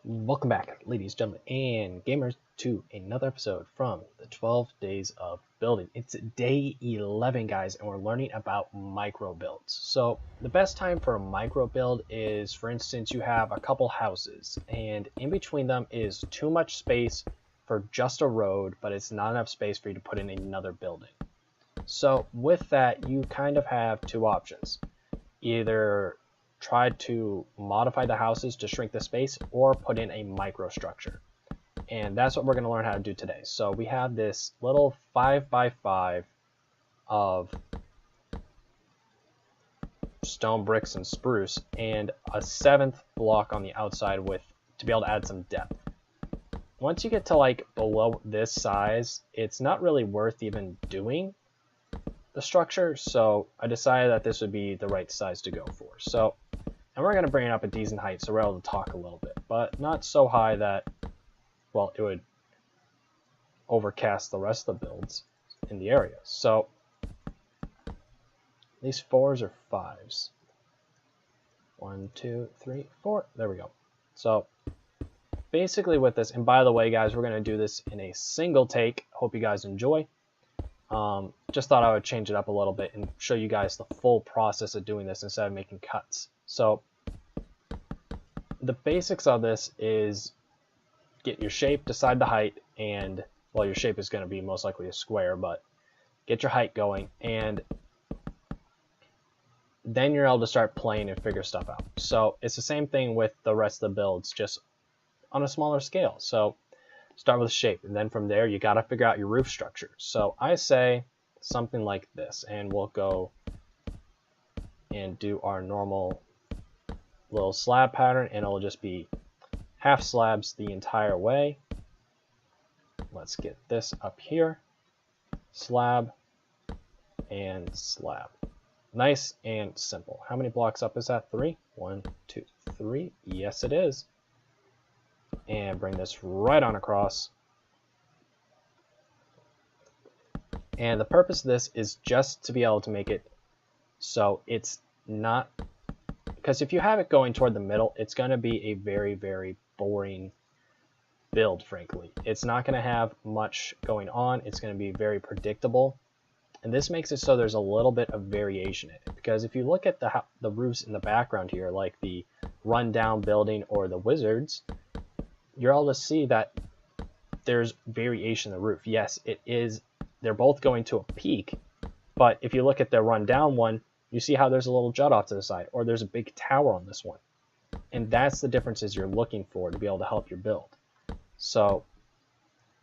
Welcome back, ladies, gentlemen, and gamers, to another episode from the 12 Days of Building. It's day 11, guys, and we're learning about micro builds. So the best time for a micro build is, for instance, you have a couple houses, and in between them is too much space for just a road, but it's not enough space for you to put in another building. So with that, you kind of have two options. Either try to modify the houses to shrink the space or put in a microstructure. And that's what we're going to learn how to do today. So we have this little 5x5 of stone, bricks, and spruce, and a 7th block on the outside to be able to add some depth. Once you get to like below this size, it's not really worth even doing the structure, so I decided that this would be the right size to go for. So, and we're going to bring it up a decent height so we're able to talk a little bit, but not so high that, well, it would overcast the rest of the builds in the area. So these 4s or 5s. 1, 2, 3, 4. There we go. So basically with this, and by the way, guys, we're going to do this in a single take. Hope you guys enjoy. Just thought I would change it up a little bit and show you guys the full process of doing this instead of making cuts. So the basics of this is get your shape, decide the height, and well, your shape is going to be most likely a square, but get your height going, and then you're able to start playing and figure stuff out. So it's the same thing with the rest of the builds, just on a smaller scale. So start with shape, and then from there you got to figure out your roof structure. So I say something like this, and we'll go and do our normal little slab pattern, and it'll just be half slabs the entire way. Let's get this up here. Slab and slab. Nice and simple. How many blocks up is that? 3? 1, 2, 3. Yes, it is. And bring this right on across. And the purpose of this is just to be able to make it so it's not, because if you have it going toward the middle, it's going to be a very, very boring build, frankly. It's not going to have much going on. It's going to be very predictable. And this makes it so there's a little bit of variation in it. Because if you look at the roofs in the background here, like the rundown building or the wizards, you're able to see that there's variation in the roof. Yes, it is. They're both going to a peak, but if you look at the rundown one, you see how there's a little jut off to the side, or there's a big tower on this one. And that's the differences you're looking for to be able to help your build. So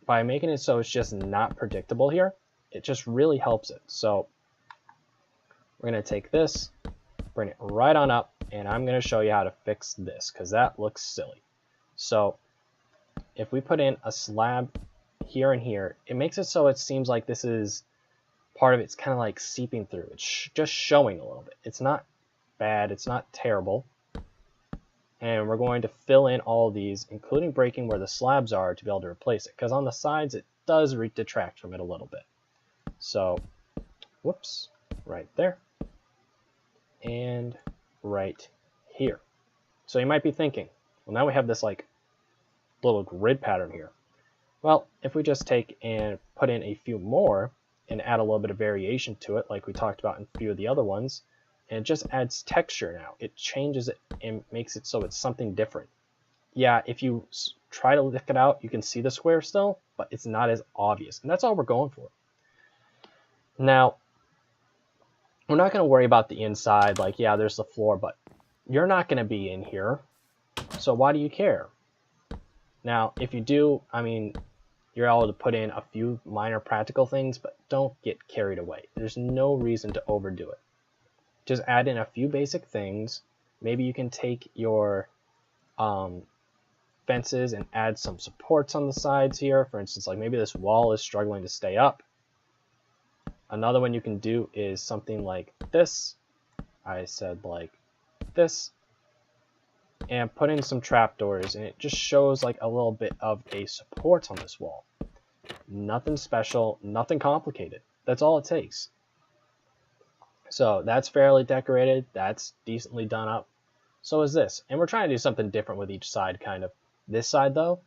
by making it so it's just not predictable here, it just really helps it. So we're going to take this, bring it right on up, and I'm going to show you how to fix this because that looks silly. So if we put in a slab here and here, it makes it so it seems like this is part of it's kind of like seeping through. It's just showing a little bit. It's not bad. It's not terrible. And we're going to fill in all of these, including breaking where the slabs are, to be able to replace it. Because on the sides, it does detract from it a little bit. So, whoops, right there. And right here. So you might be thinking, well, now we have this like little grid pattern here. Well, if we just take and put in a few more and add a little bit of variation to it, like we talked about in a few of the other ones, and it just adds texture now. It changes it and makes it so it's something different. Yeah, if you try to lick it out, you can see the square still, but it's not as obvious. And that's all we're going for. Now, we're not going to worry about the inside, like, yeah, there's the floor, but you're not going to be in here, so why do you care? Now, if you do, I mean, you're able to put in a few minor practical things, but don't get carried away. There's no reason to overdo it. Just add in a few basic things. Maybe you can take your fences and add some supports on the sides here. For instance, like maybe this wall is struggling to stay up. Another one you can do is something like this. I said like this. And put in some trapdoors, and it just shows like a little bit of a support on this wall. Nothing special, nothing complicated. That's all it takes. So that's fairly decorated. That's decently done up. So is this. And we're trying to do something different with each side, kind of. This side though,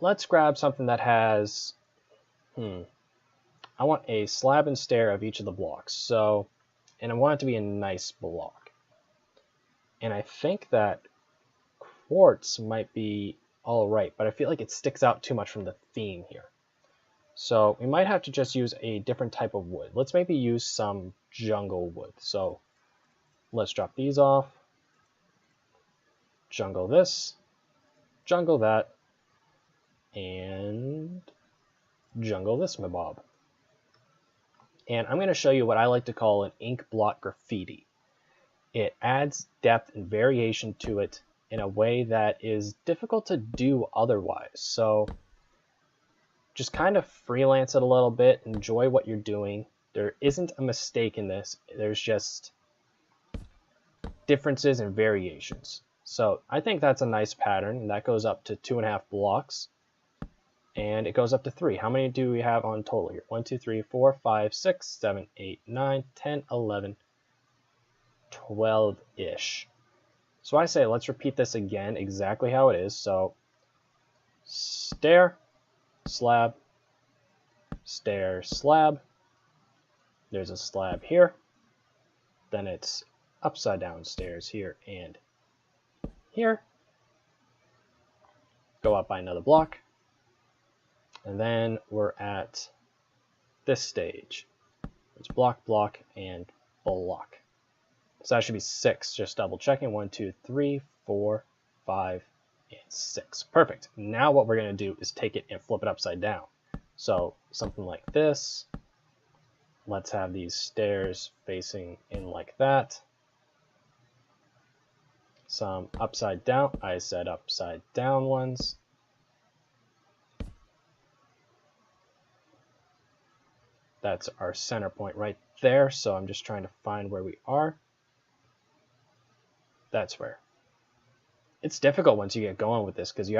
let's grab something that has, I want a slab and stair of each of the blocks. So, and I want it to be a nice block. And I think that quartz might be all right, but I feel like it sticks out too much from the theme here. So we might have to just use a different type of wood. Let's maybe use some jungle wood. So let's drop these off. Jungle this, jungle that, and jungle this, my bob. And I'm going to show you what I like to call an ink blot graffiti. It adds depth and variation to it in a way that is difficult to do otherwise. So just kind of freelance it a little bit, enjoy what you're doing. There isn't a mistake in this. There's just differences and variations. So I think that's a nice pattern, and that goes up to 2.5 blocks. And it goes up to 3. How many do we have on total here? 1, 2, 3, 4, 5, 6, 7, 8, 9, 10, 11, 12-ish. So I say let's repeat this again exactly how it is. So stair, slab, stair, slab. There's a slab here. Then it's upside down stairs here and here. Go up by another block. And then we're at this stage. It's block, block, and block. So that should be 6. Just double checking. 1, 2, 3, 4, 5, and 6. Perfect. Now what we're going to do is take it and flip it upside down. So something like this. Let's have these stairs facing in like that. Some upside down. I said upside down ones. That's our center point right there. So I'm just trying to find where we are. That's where. It's difficult once you get going with this because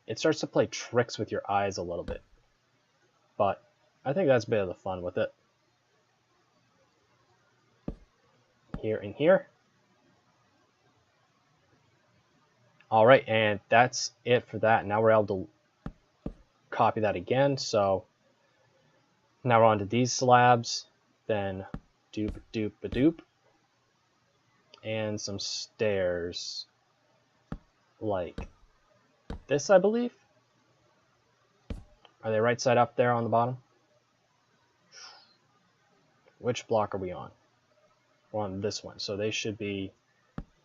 it starts to play tricks with your eyes a little bit. But I think that's a bit of the fun with it. Here and here. All right, and that's it for that. Now we're able to copy that again. So now we're on to these slabs, then doop, doop, a doop, and some stairs like this, I believe. Are they right side up there on the bottom? Which block are we on? We're on this one, so they should be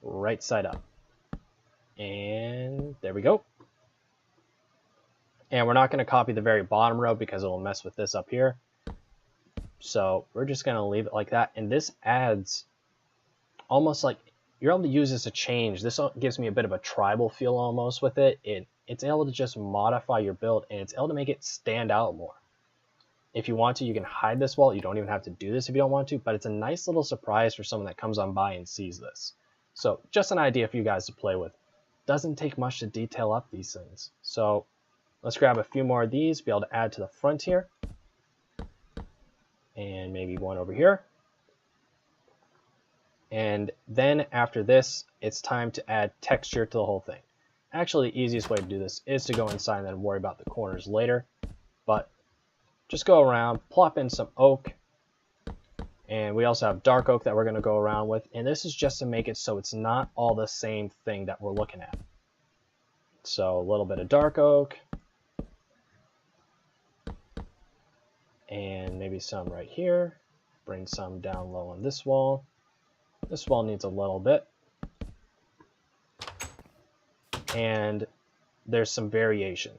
right side up. And there we go. And we're not going to copy the very bottom row because it'll mess with this up here. So we're just going to leave it like that. And this adds almost like you're able to use this to change. This gives me a bit of a tribal feel almost with it. It's able to just modify your build, and it's able to make it stand out more. If you want to, you can hide this wall. You don't even have to do this if you don't want to, but it's a nice little surprise for someone that comes on by and sees this. So just an idea for you guys to play with. Doesn't take much to detail up these things. So let's grab a few more of these, be able to add to the front here. And maybe one over here. And then after this, it's time to add texture to the whole thing. Actually, the easiest way to do this is to go inside and then worry about the corners later. But just go around, plop in some oak. And we also have dark oak that we're going to go around with. And this is just to make it so it's not all the same thing that we're looking at. So a little bit of dark oak. And maybe some right here. Bring some down low on this wall. This wall needs a little bit. And there's some variation.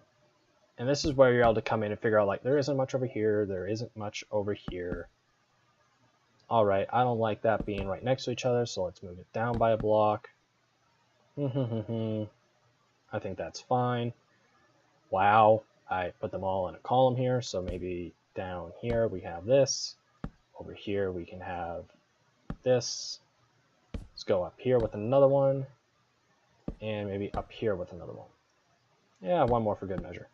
And this is where you're able to come in and figure out, like, there isn't much over here, there isn't much over here. All right, I don't like that being right next to each other, so let's move it down by a block. I think that's fine. Wow, I put them all in a column here, so maybe down here we have this. Over here we can have this. Let's go up here with another one. And maybe up here with another one. Yeah, one more for good measure.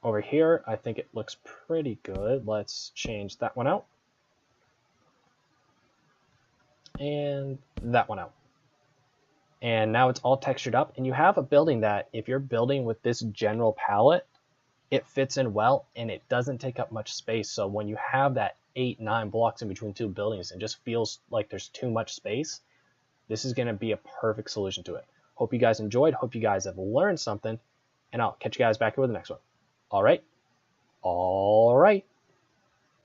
Over here, I think it looks pretty good. Let's change that one out. And that one out. And now it's all textured up, and you have a building that if you're building with this general palette, it fits in well and it doesn't take up much space. So when you have that 8-9 blocks in between two buildings and just feels like there's too much space, this is going to be a perfect solution to it. Hope you guys enjoyed. Hope you guys have learned something, and I'll catch you guys back here with the next one. All right.